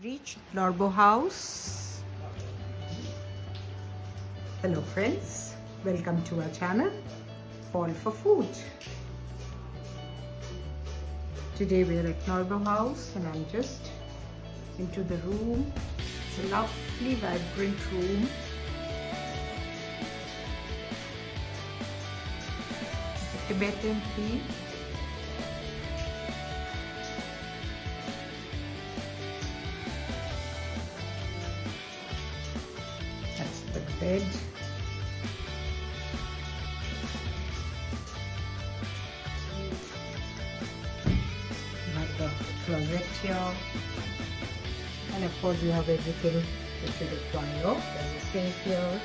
Reached Norbu house. Hello friends, welcome to our channel Fall for Food. Today we are at Norbu house and I'm just into the room. It's a lovely vibrant room. It's a Tibetan theme. That's the bed. You have the closet here. And of course you have everything that you require. There's a sink here.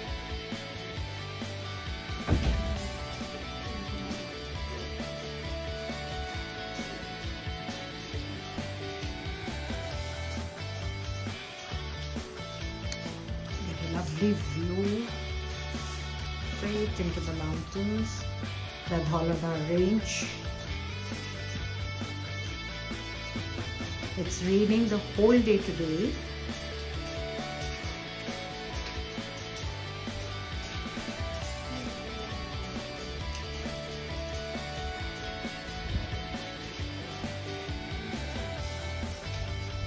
Lovely view straight into the mountains, the Dholana range. It's raining the whole day today.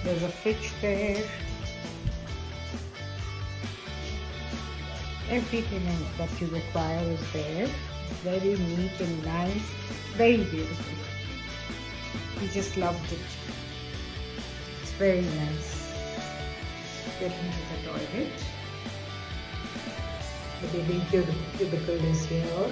There's a fridge there. Everything that you require is there. Very neat and nice. Very beautiful. We just loved it. It's very nice. Get into the toilet. The baby cubicle is here.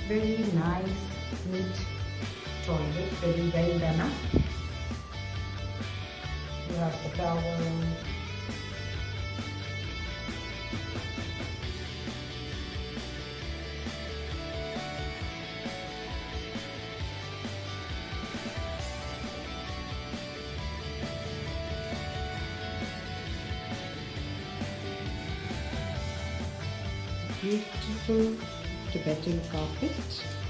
Very nice, neat toilet. Very well done up. You have the towel. Beautiful Tibetan carpet.